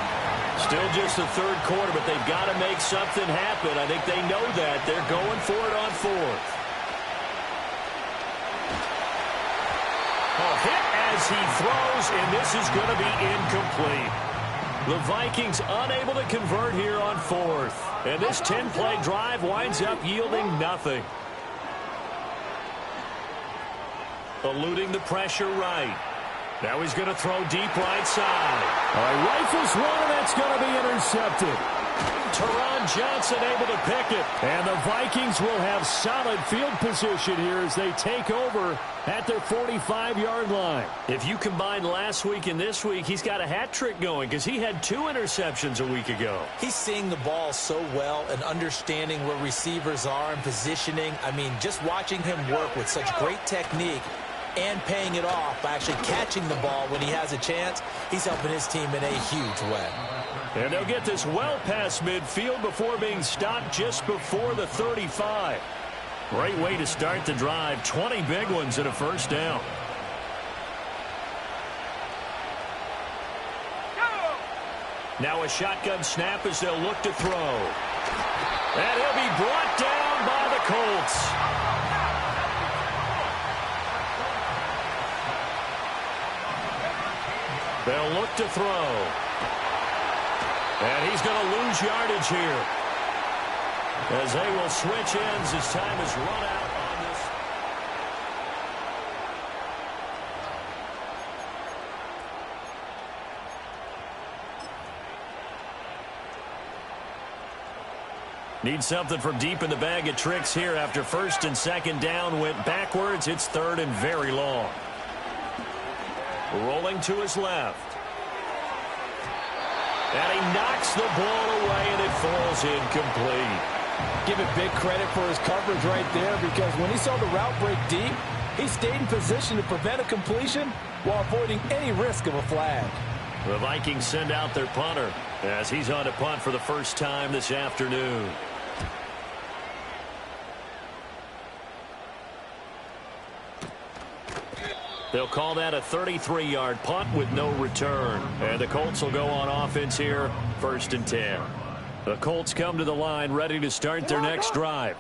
Still just the 3rd quarter, but they've got to make something happen. I think they know that. They're going for it on 4th. A hit as he throws, and this is going to be incomplete. The Vikings unable to convert here on 4th. And this 10-play drive winds up yielding nothing. Eluding the pressure right. Now he's going to throw deep right side. Rifles one, and that's going to be intercepted. Teron Johnson able to pick it. And the Vikings will have solid field position here as they take over at their 45-yard line. If you combine last week and this week, he's got a hat trick going because he had 2 interceptions a week ago. He's seeing the ball so well and understanding where receivers are and positioning. I mean, just watching him work with such great technique and paying it off by actually catching the ball when he has a chance, he's helping his team in a huge way. And they'll get this well past midfield before being stopped just before the 35. Great way to start the drive. 20 big ones and a first down. Now a shotgun snap as they'll look to throw. And he'll be brought down by the Colts. They'll look to throw. And he's going to lose yardage here. As they will switch ends as time is run out on this. Need something from deep in the bag of tricks here after 1st and 2nd down went backwards. It's 3rd and very long. Rolling to his left. And he knocks the ball away, and it falls incomplete. Give it big credit for his coverage right there, because when he saw the route break deep, he stayed in position to prevent a completion while avoiding any risk of a flag. The Vikings send out their punter as he's on to punt for the first time this afternoon. They'll call that a 33-yard punt with no return. And the Colts will go on offense here, 1st and 10. The Colts come to the line ready to start their next drive.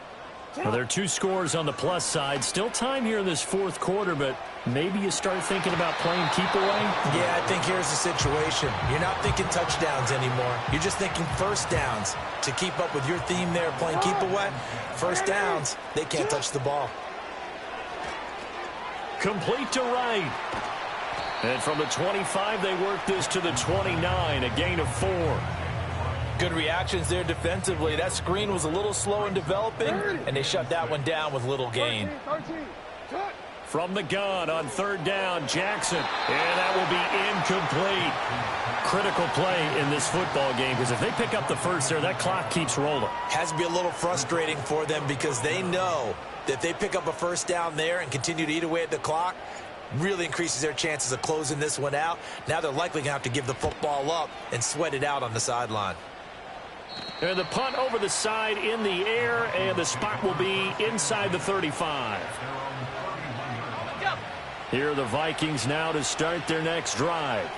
Well, there are 2 scores on the plus side. Still time here in this 4th quarter, but maybe you start thinking about playing keep away? Yeah, I think here's the situation. You're not thinking touchdowns anymore. You're just thinking first downs. To keep up with your theme there, playing keep away, first downs, they can't touch the ball. Complete to right. And from the 25, they work this to the 29, a gain of 4. Good reactions there defensively. That screen was a little slow in developing, and they shut that one down with little gain. From the gun on 3rd down, Jackson. And that will be incomplete. Critical play in this football game, because if they pick up the first there, that clock keeps rolling. Has to be a little frustrating for them because they know that if they pick up a first down there and continue to eat away at the clock, really increases their chances of closing this one out. Now they're likely going to have to give the football up and sweat it out on the sideline. And the punt over the side in the air, and the spot will be inside the 35. Here are the Vikings now to start their next drive.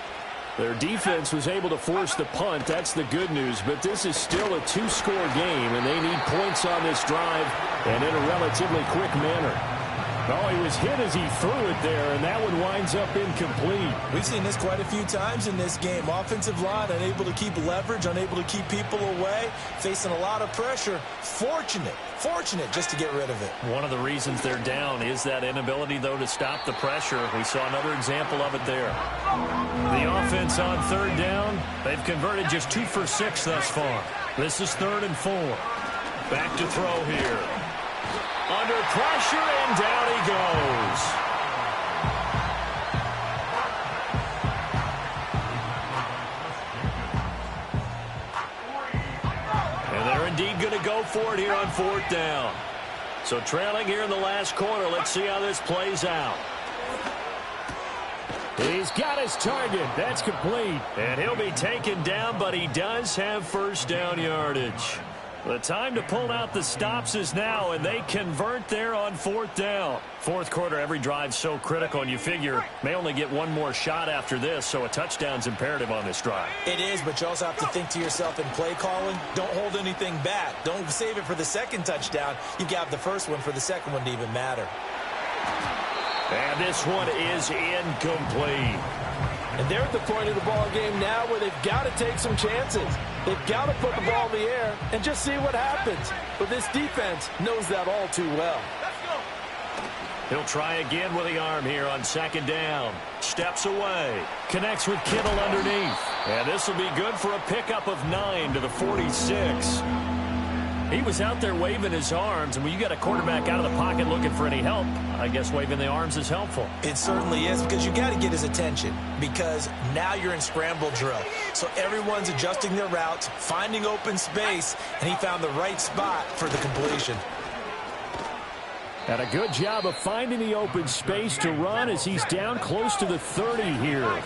Their defense was able to force the punt. That's the good news. But this is still a 2-score game, and they need points on this drive and in a relatively quick manner. Oh, he was hit as he threw it there, and that one winds up incomplete. We've seen this quite a few times in this game. Offensive line unable to keep leverage, unable to keep people away, facing a lot of pressure. Fortunate just to get rid of it. One of the reasons they're down is that inability, though, to stop the pressure. We saw another example of it there. The offense on 3rd down, they've converted just 2 for 6 thus far. This is 3rd and 4. Back to throw here. Under pressure, and down he goes. And they're indeed going to go for it here on 4th down. So trailing here in the last quarter. Let's see how this plays out. He's got his target. That's complete. And he'll be taken down, but he does have first down yardage. The time to pull out the stops is now, and they convert there on fourth down. Fourth quarter, every drive's so critical, and you figure may only get one more shot after this, so a touchdown's imperative on this drive. It is, but you also have to think to yourself in play calling, don't hold anything back. Don't save it for the second touchdown. You got the first one for the second one to even matter. And this one is incomplete. And they're at the point of the ball game now where they've got to take some chances. They've got to put the ball in the air and just see what happens. But this defense knows that all too well. He'll try again with the arm here on second down. Steps away. Connects with Kittle underneath. And this will be good for a pickup of 9 to the 46. He was out there waving his arms, and when you got a quarterback out of the pocket looking for any help, I guess waving the arms is helpful. It certainly is, because you got to get his attention, because now you're in scramble drill. So everyone's adjusting their routes, finding open space, and he found the right spot for the completion. And a good job of finding the open space to run as he's down close to the 30 here.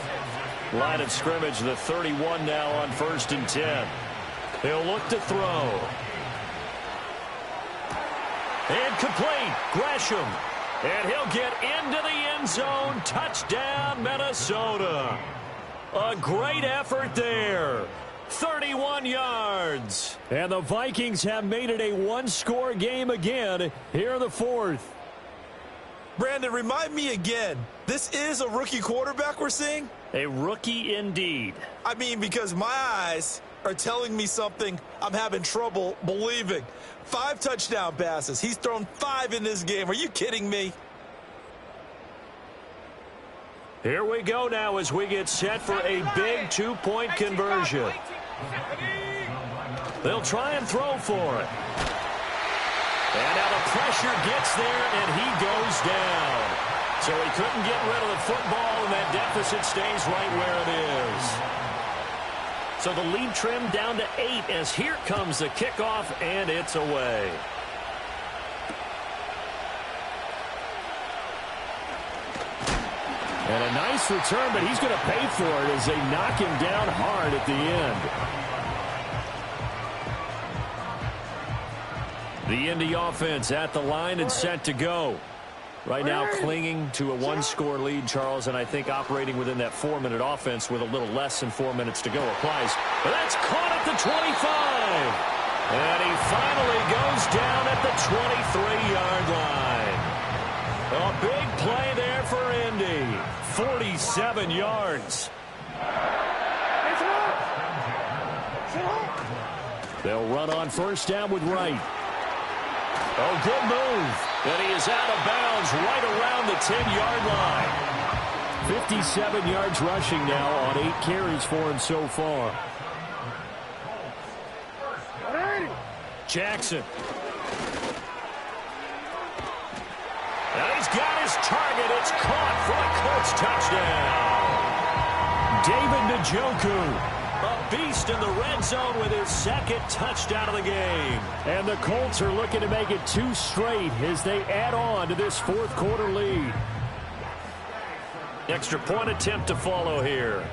Line of scrimmage, the 31 now on 1st and 10. He'll look to throw. Incomplete. Gresham. And he'll get into the end zone. Touchdown, Minnesota. A great effort there. 31 yards. And the Vikings have made it a one-score game again here in the fourth. Brandon, remind me again, this is a rookie quarterback we're seeing? A rookie indeed. I mean, because my eyes are telling me something I'm having trouble believing. 5 touchdown passes. He's thrown 5 in this game. Are you kidding me? Here we go now as we get set for a big two-point conversion. They'll try and throw for it. And now the pressure gets there, and he goes down. So he couldn't get rid of the football, and that deficit stays right where it is. So the lead trimmed down to 8 as here comes the kickoff, and it's away. And a nice return, but he's going to pay for it as they knock him down hard at the end. The Indy offense at the line and set to go. Right now clinging to a one-score lead, Charles, and I think operating within that 4-minute offense with a little less than 4 minutes to go applies. But that's caught at the 25. And he finally goes down at the 23-yard line. A big play there for Indy. 47 yards. They'll run on first down with Wright. Oh, good move. And he is out of bounds right around the 10-yard line. 57 yards rushing now on 8 carries for him so far. Jackson. And he's got his target. It's caught for a Colts touchdown. David Njoku. A beast in the red zone with his second touchdown of the game. And the Colts are looking to make it 2 straight as they add on to this fourth quarter lead. Extra point attempt to follow here.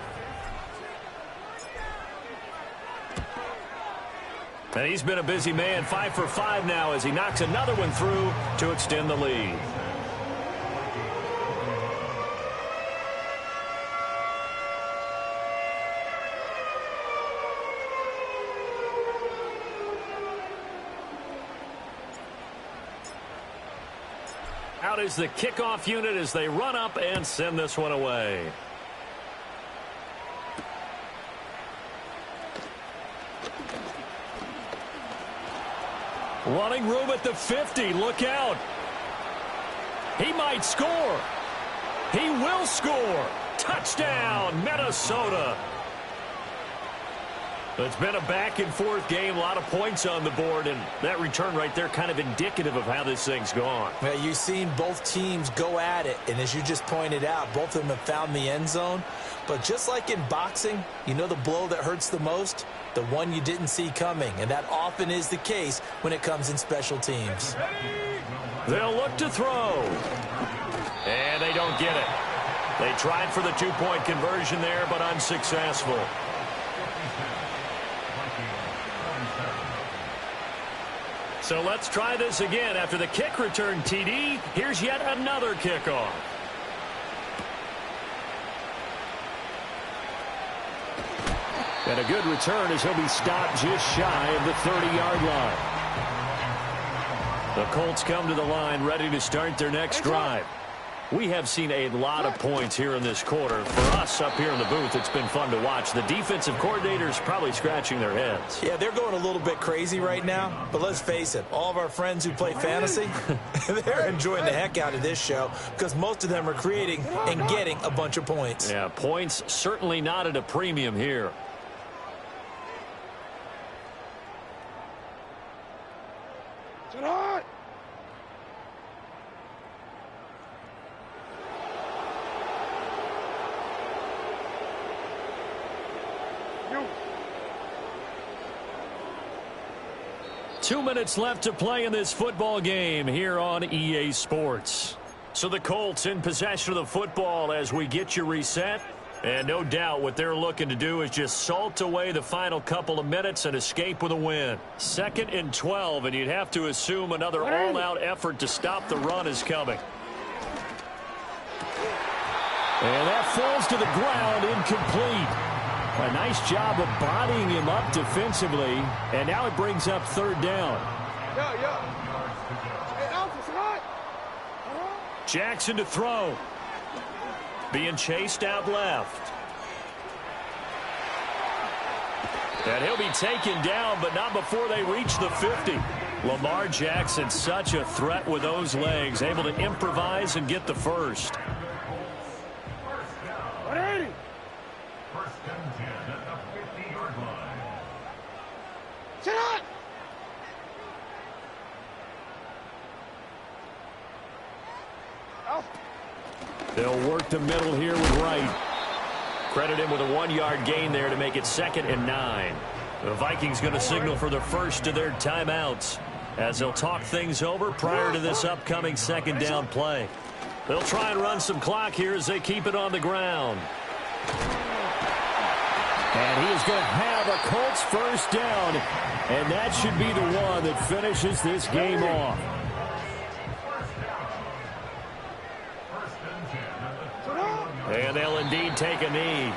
And he's been a busy man, 5 for 5 now as he knocks another one through to extend the lead. Out is the kickoff unit as they run up and send this one away. Running room at the 50. Look out. He might score. He will score. Touchdown, Minnesota. It's been a back-and-forth game, a lot of points on the board, and that return right there kind of indicative of how this thing's gone. Well, you've seen both teams go at it, and as you just pointed out, both of them have found the end zone. But just like in boxing, you know the blow that hurts the most? The one you didn't see coming, and that often is the case when it comes in special teams. They'll look to throw. And they don't get it. They tried for the two-point conversion there, but unsuccessful. So let's try this again. After the kick return TD, here's yet another kickoff. And a good return as he'll be stopped just shy of the 30-yard line. The Colts come to the line ready to start their next drive. We have seen a lot of points here in this quarter. For us up here in the booth, it's been fun to watch. The defensive coordinators probably scratching their heads. Yeah, they're going a little bit crazy right now. But let's face it, all of our friends who play fantasy, they're enjoying the heck out of this show because most of them are creating and getting a bunch of points. Yeah, points certainly not at a premium here. You. 2 minutes left to play in this football game here on EA Sports. So the Colts in possession of the football as we get you reset. And no doubt what they're looking to do is just salt away the final couple of minutes and escape with a win. 2nd and 12, and you'd have to assume another all-out effort to stop the run is coming. And that falls to the ground, incomplete. A nice job of bodying him up defensively, and now it brings up 3rd down. Hey, Alpha, slide. Jackson to throw. Being chased out left. And he'll be taken down, but not before they reach the 50. Lamar Jackson, such a threat with those legs, able to improvise and get the first. Sit up. They'll work the middle here with Wright. Credit him with a 1-yard gain there to make it 2nd and 9. The Vikings going to signal for the first of their timeouts as they'll talk things over prior to this upcoming 2nd down play. They'll try and run some clock here as they keep it on the ground. And he is going to have a Colts first down, and that should be the one that finishes this game off. And they'll indeed take a knee.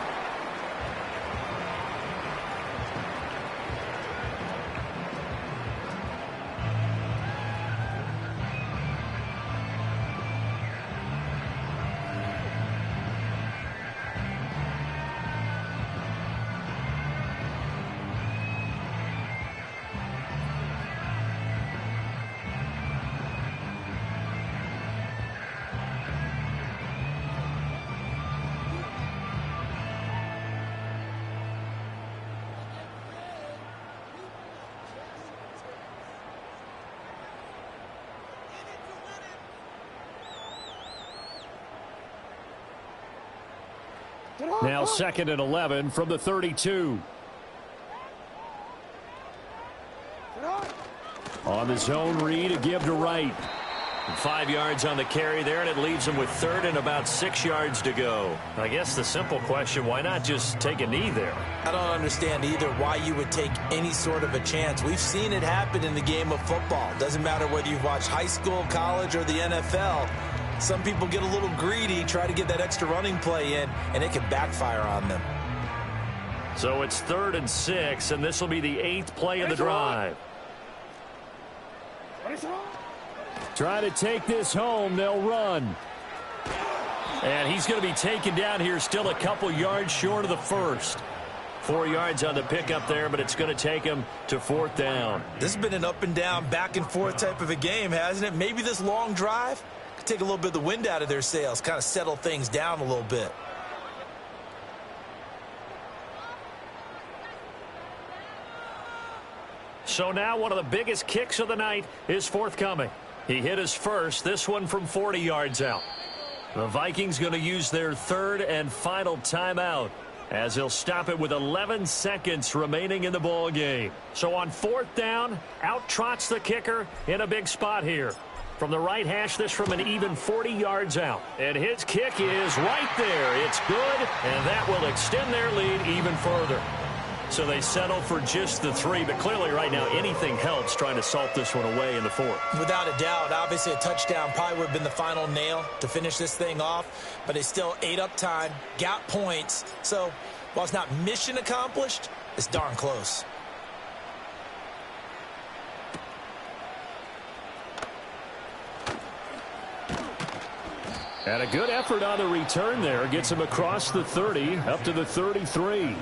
Now 2nd and 11 from the 32. On the zone read, a give to Wright. 5 yards on the carry there, and it leaves him with 3rd and about 6 yards to go. I guess the simple question, why not just take a knee there? I don't understand either why you would take any sort of a chance. We've seen it happen in the game of football. Doesn't matter whether you've watched high school, college, or the NFL. Some people get a little greedy, try to get that extra running play in, and it can backfire on them. So it's 3rd and 6, and this will be the 8th play of the drive. Try to take this home. They'll run. And he's going to be taken down here, still a couple yards short of the first. 4 yards on the pickup there, but it's going to take him to 4th down. This has been an up and down, back and forth type of a game, hasn't it? Maybe this long drive could take a little bit of the wind out of their sails, kind of settle things down a little bit. So now one of the biggest kicks of the night is forthcoming. He hit his first, this one from 40 yards out. The Vikings going to use their 3rd and final timeout as they'll stop it with 11 seconds remaining in the ball game. So on 4th down, out trots the kicker in a big spot here. From the right hash, this from an even 40 yards out. And his kick is right there. It's good, and that will extend their lead even further. So they settle for just the 3, but clearly right now anything helps trying to salt this one away in the 4th. Without a doubt, obviously a touchdown probably would have been the final nail to finish this thing off, but they still ate up time, got points. So while it's not mission accomplished, it's darn close. And a good effort on the return there. Gets him across the 30, up to the 33.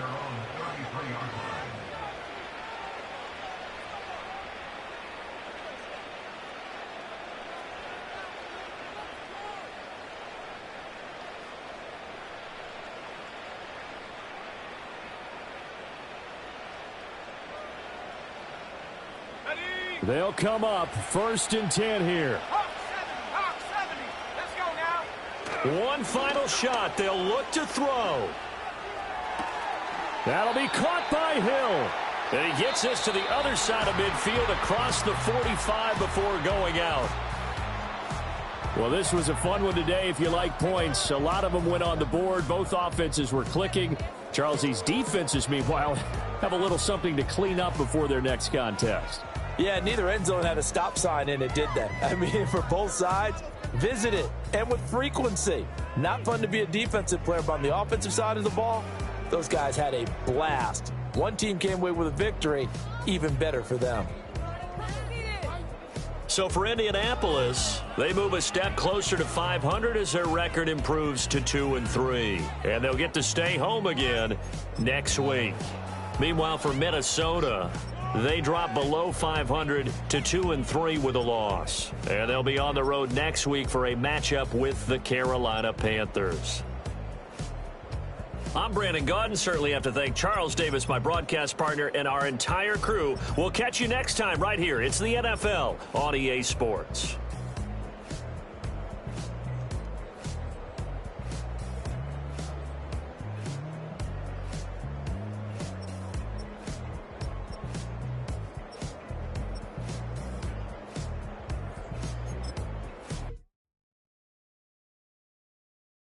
They'll come up 1st and 10 here. One final shot. They'll look to throw. That'll be caught by Hill. And he gets this to the other side of midfield across the 45 before going out. Well, this was a fun one today if you like points. A lot of them went on the board. Both offenses were clicking. Charles, these defenses, meanwhile, have a little something to clean up before their next contest. Yeah, neither end zone had a stop sign in it, did they? I mean, for both sides, visit it, and with frequency. Not fun to be a defensive player, but on the offensive side of the ball, those guys had a blast. One team came away with a victory, even better for them. So for Indianapolis, they move a step closer to 500 as their record improves to 2-3. And they'll get to stay home again next week. Meanwhile, for Minnesota, they drop below 500 to 2-3 with a loss. And they'll be on the road next week for a matchup with the Carolina Panthers. I'm Brandon Gaudin. Certainly have to thank Charles Davis, my broadcast partner, and our entire crew. We'll catch you next time right here. It's the NFL on EA Sports.